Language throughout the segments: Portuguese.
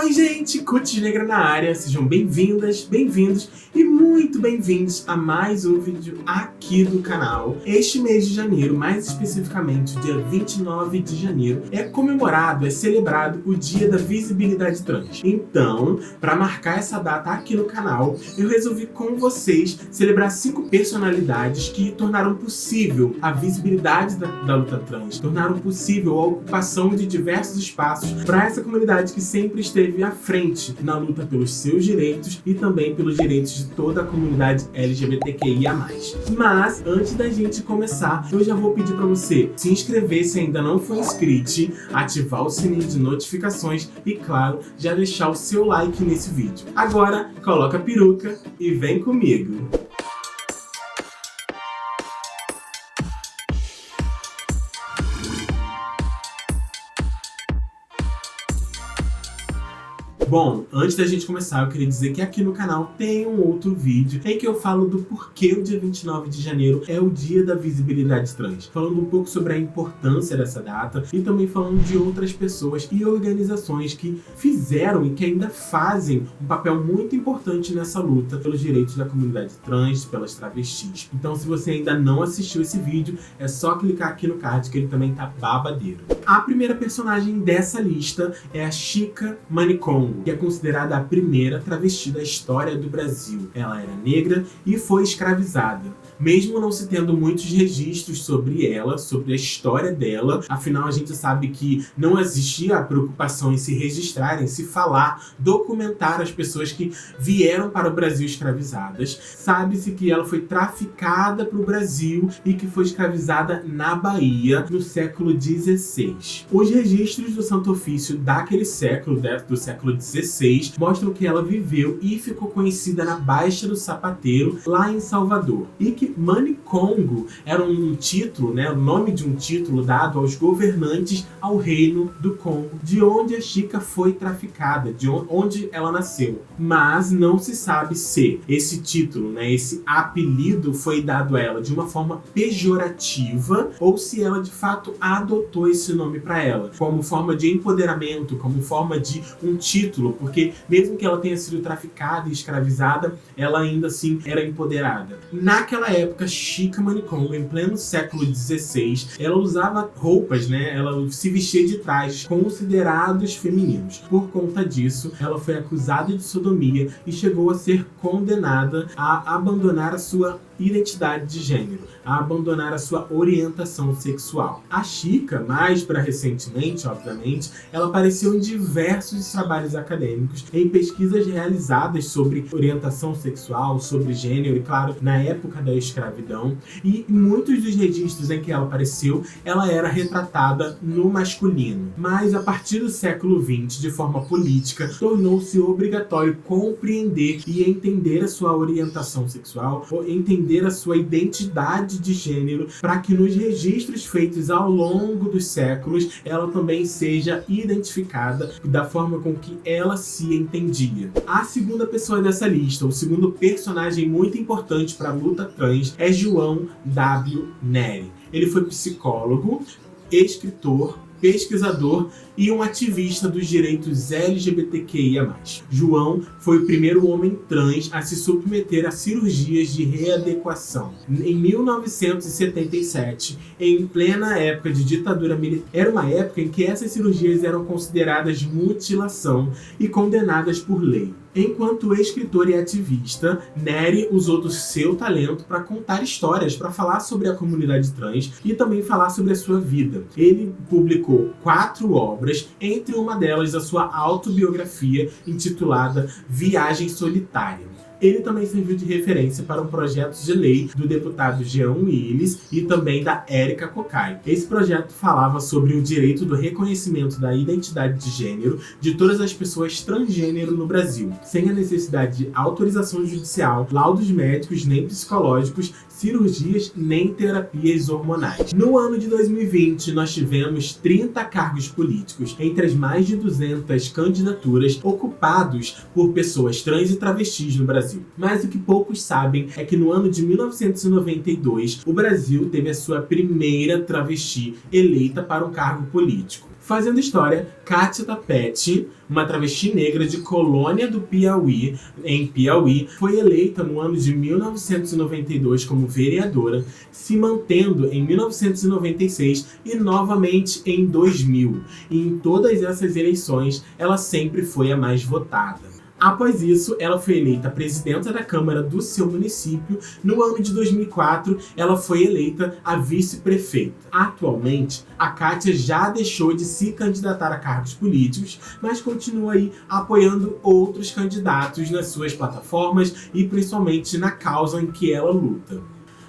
Oi gente, Cutis Negra na área, sejam bem-vindas, bem-vindos e muito bem-vindos a mais um vídeo aqui do canal. Este mês de janeiro, mais especificamente o dia 29 de janeiro, é comemorado, é celebrado o Dia da Visibilidade Trans. Então, para marcar essa data aqui no canal, eu resolvi com vocês celebrar 5 personalidades que tornaram possível a visibilidade da luta trans, tornaram possível a ocupação de diversos espaços para essa comunidade que sempre esteve à frente na luta pelos seus direitos e também pelos direitos de toda a comunidade LGBTQIA+. Mas, antes da gente começar, eu já vou pedir para você se inscrever se ainda não for inscrito, ativar o sininho de notificações e, claro, já deixar o seu like nesse vídeo. Agora, coloca a peruca e vem comigo! Bom, antes da gente começar, eu queria dizer que aqui no canal tem um outro vídeo em que eu falo do porquê o dia 29 de janeiro é o Dia da Visibilidade Trans, falando um pouco sobre a importância dessa data e também falando de outras pessoas e organizações que fizeram e que ainda fazem um papel muito importante nessa luta pelos direitos da comunidade trans, pelas travestis. Então, se você ainda não assistiu esse vídeo, é só clicar aqui no card que ele também tá babadeiro. A primeira personagem dessa lista é a Chika Manicongo, que é considerada a primeira travesti da história do Brasil. Ela era negra e foi escravizada. Mesmo não se tendo muitos registros sobre ela, sobre a história dela, afinal a gente sabe que não existia a preocupação em se registrar, em se falar, documentar as pessoas que vieram para o Brasil escravizadas. Sabe-se que ela foi traficada para o Brasil e que foi escravizada na Bahia no século XVI. Os registros do Santo Ofício daquele século, do século XVI, mostram que ela viveu e ficou conhecida na Baixa do Sapateiro, lá em Salvador. E que Manicongo era um título, o nome de um título dado aos governantes ao reino do Congo, de onde a Chika foi traficada, de onde ela nasceu. Mas não se sabe se esse título, esse apelido foi dado a ela de uma forma pejorativa ou se ela de fato adotou esse nome para ela, como forma de empoderamento, como forma de um título, porque mesmo que ela tenha sido traficada e escravizada, ela ainda assim era empoderada. Naquela época, Chika Manicongo, em pleno século XVI, ela usava roupas, ela se vestia de trajes considerados femininos. Por conta disso, ela foi acusada de sodomia e chegou a ser condenada a abandonar a sua identidade de gênero, a abandonar a sua orientação sexual. A Chika, mais para recentemente, obviamente, ela apareceu em diversos trabalhos acadêmicos, em pesquisas realizadas sobre orientação sexual, sobre gênero e, claro, na época da escravidão, e muitos dos registros em que ela apareceu, ela era retratada no masculino. Mas a partir do século XX, de forma política, tornou-se obrigatório compreender e entender a sua orientação sexual, ou entender a sua identidade de gênero, para que nos registros feitos ao longo dos séculos, ela também seja identificada da forma com que ela se entendia. A segunda pessoa dessa lista, o segundo personagem muito importante para a luta trans, é João W. Nery. Ele foi psicólogo, escritor, pesquisador e um ativista dos direitos LGBTQIA+. João foi o primeiro homem trans a se submeter a cirurgias de readequação. Em 1977, em plena época de ditadura militar, era uma época em que essas cirurgias eram consideradas mutilação e condenadas por lei. Enquanto escritor e ativista, Nery usou do seu talento para contar histórias, para falar sobre a comunidade trans e também falar sobre a sua vida. Ele publicou 4 obras, entre uma delas a sua autobiografia intitulada Viagem Solitária. Ele também serviu de referência para um projeto de lei do deputado Jean Willis e também da Érica Cocai. Esse projeto falava sobre o direito do reconhecimento da identidade de gênero de todas as pessoas transgênero no Brasil, sem a necessidade de autorização judicial, laudos médicos nem psicológicos, cirurgias nem terapias hormonais. No ano de 2020, nós tivemos 30 cargos políticos, entre as mais de 200 candidaturas ocupados por pessoas trans e travestis no Brasil. Mas o que poucos sabem é que no ano de 1992, o Brasil teve a sua primeira travesti eleita para um cargo político. Fazendo história, Kátia Tapete, uma travesti negra de Colônia do Piauí, em Piauí, foi eleita no ano de 1992 como vereadora, se mantendo em 1996 e novamente em 2000. E em todas essas eleições, ela sempre foi a mais votada. Após isso, ela foi eleita presidenta da Câmara do seu município. No ano de 2004, ela foi eleita a vice-prefeita. Atualmente, a Kátia já deixou de se candidatar a cargos políticos, mas continua aí apoiando outros candidatos nas suas plataformas e principalmente na causa em que ela luta.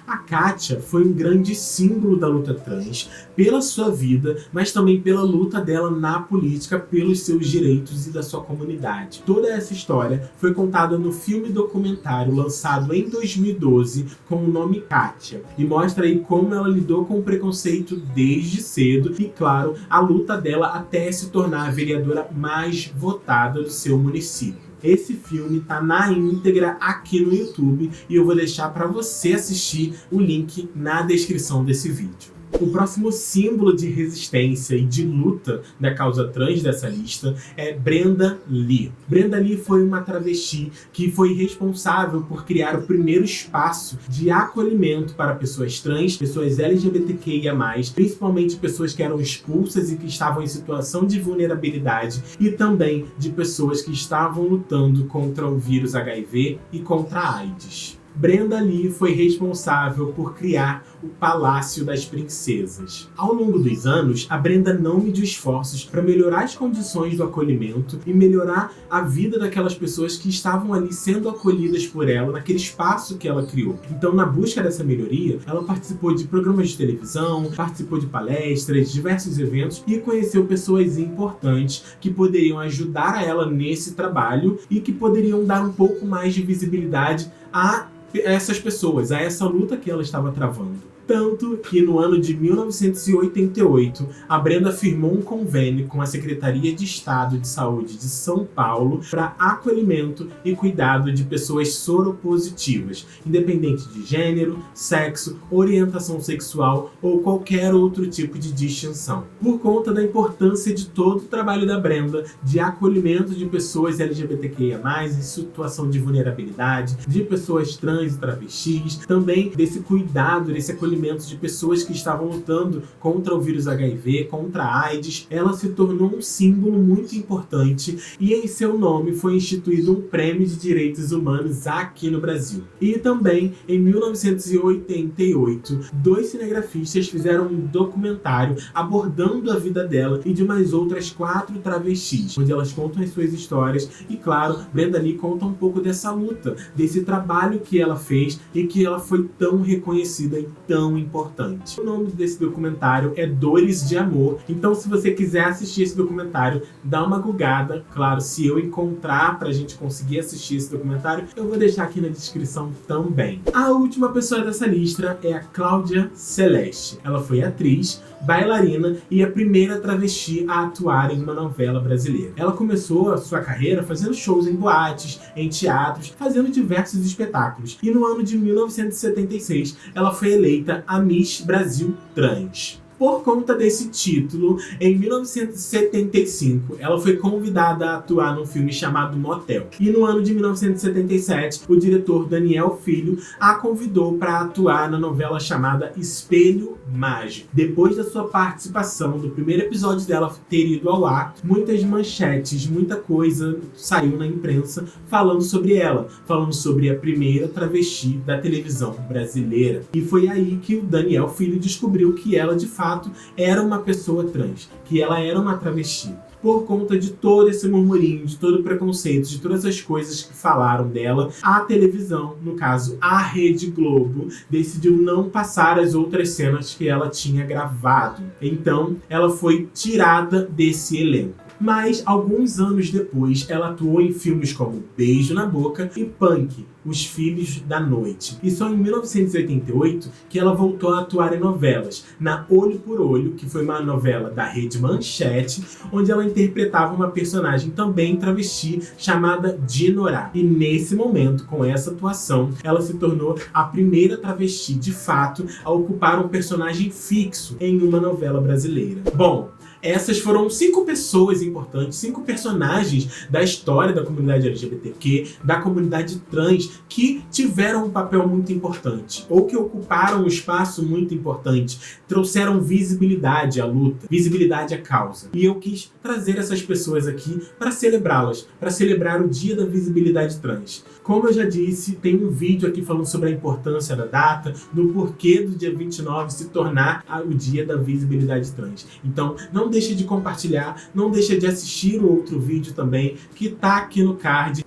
A Kátia foi um grande símbolo da luta trans, pela sua vida, mas também pela luta dela na política, pelos seus direitos e da sua comunidade. Toda essa história foi contada no filme documentário lançado em 2012 com o nome Kátia, e mostra aí como ela lidou com o preconceito desde cedo e, claro, a luta dela até se tornar a vereadora mais votada do seu município. Esse filme tá na íntegra aqui no YouTube e eu vou deixar para você assistir o link na descrição desse vídeo. O próximo símbolo de resistência e de luta da causa trans dessa lista é Brenda Lee. Brenda Lee foi uma travesti que foi responsável por criar o primeiro espaço de acolhimento para pessoas trans, pessoas LGBTQIA+, principalmente pessoas que eram expulsas e que estavam em situação de vulnerabilidade, e também de pessoas que estavam lutando contra o vírus HIV e contra a AIDS. Brenda Lee foi responsável por criar o Palácio das Princesas. Ao longo dos anos, a Brenda não mediu esforços para melhorar as condições do acolhimento e melhorar a vida daquelas pessoas que estavam ali sendo acolhidas por ela naquele espaço que ela criou. Então, na busca dessa melhoria, ela participou de programas de televisão, participou de palestras, diversos eventos e conheceu pessoas importantes que poderiam ajudar a ela nesse trabalho e que poderiam dar um pouco mais de visibilidade a essas pessoas, a essa luta que ela estava travando. Tanto que no ano de 1988, a Brenda firmou um convênio com a Secretaria de Estado de Saúde de São Paulo para acolhimento e cuidado de pessoas soropositivas, independente de gênero, sexo, orientação sexual ou qualquer outro tipo de distinção. Por conta da importância de todo o trabalho da Brenda de acolhimento de pessoas LGBTQIA+, em situação de vulnerabilidade, de pessoas trans e travestis, também desse cuidado, desse acolhimento de pessoas que estavam lutando contra o vírus HIV, contra a AIDS, ela se tornou um símbolo muito importante e em seu nome foi instituído um prêmio de direitos humanos aqui no Brasil. E também, em 1988, 2 cinegrafistas fizeram um documentário abordando a vida dela e de mais outras 4 travestis, onde elas contam as suas histórias e, claro, Brenda Lee conta um pouco dessa luta, desse trabalho que ela fez e que ela foi tão reconhecida e tão importante. O nome desse documentário é Dores de Amor, então se você quiser assistir esse documentário, dá uma googada. Claro, se eu encontrar pra gente conseguir assistir esse documentário, eu vou deixar aqui na descrição também. A última pessoa dessa lista é a Cláudia Celeste. Ela foi atriz, bailarina e a primeira travesti a atuar em uma novela brasileira. Ela começou a sua carreira fazendo shows em boates, em teatros, fazendo diversos espetáculos. E no ano de 1976, ela foi eleita a Miss Brasil Trans. Por conta desse título, em 1975, ela foi convidada a atuar num filme chamado Motel. E no ano de 1977, o diretor Daniel Filho a convidou para atuar na novela chamada Espelho Mágico. Depois da sua participação, do primeiro episódio dela ter ido ao ar, muitas manchetes, muita coisa saiu na imprensa falando sobre ela, falando sobre a primeira travesti da televisão brasileira. E foi aí que o Daniel Filho descobriu que ela, de fato, era uma pessoa trans, que ela era uma travesti. Por conta de todo esse murmurinho, de todo o preconceito, de todas as coisas que falaram dela, a televisão, no caso a Rede Globo, decidiu não passar as outras cenas que ela tinha gravado. Então, ela foi tirada desse elenco. Mas, alguns anos depois, ela atuou em filmes como Beijo na Boca e Punk, Os Filhos da Noite. E só em 1988 que ela voltou a atuar em novelas, na Olho por Olho, que foi uma novela da Rede Manchete, onde ela interpretava uma personagem também travesti chamada Dinorah. E nesse momento, com essa atuação, ela se tornou a primeira travesti, de fato, a ocupar um personagem fixo em uma novela brasileira. Bom, essas foram 5 pessoas importantes, 5 personagens da história da comunidade LGBTQ, da comunidade trans, que tiveram um papel muito importante, ou que ocuparam um espaço muito importante, trouxeram visibilidade à luta, visibilidade à causa. E eu quis trazer essas pessoas aqui para celebrá-las, para celebrar o Dia da Visibilidade Trans. Como eu já disse, tem um vídeo aqui falando sobre a importância da data, do porquê do dia 29 se tornar o Dia da Visibilidade Trans. Então, não deixe de compartilhar, não deixe de assistir o outro vídeo também, que tá aqui no card.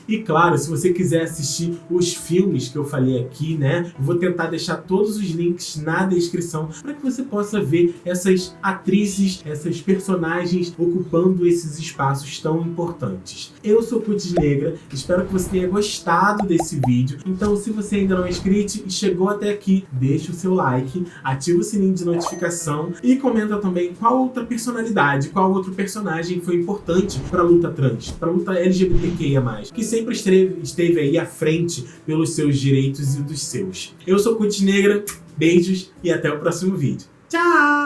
E claro, se você quiser assistir os filmes que eu falei aqui, né, eu vou tentar deixar todos os links na descrição para que você possa ver essas atrizes, essas personagens ocupando esses espaços tão importantes. Eu sou Cutis Negra, espero que você tenha gostado desse vídeo. Então, se você ainda não é inscrito e chegou até aqui, deixa o seu like, ativa o sininho de notificação e comenta também qual outra personalidade, qual outro personagem foi importante para a luta trans, para a luta LGBTQIA+, que sempre esteve aí à frente pelos seus direitos e dos seus. Eu sou Cutis Negra, beijos e até o próximo vídeo. Tchau!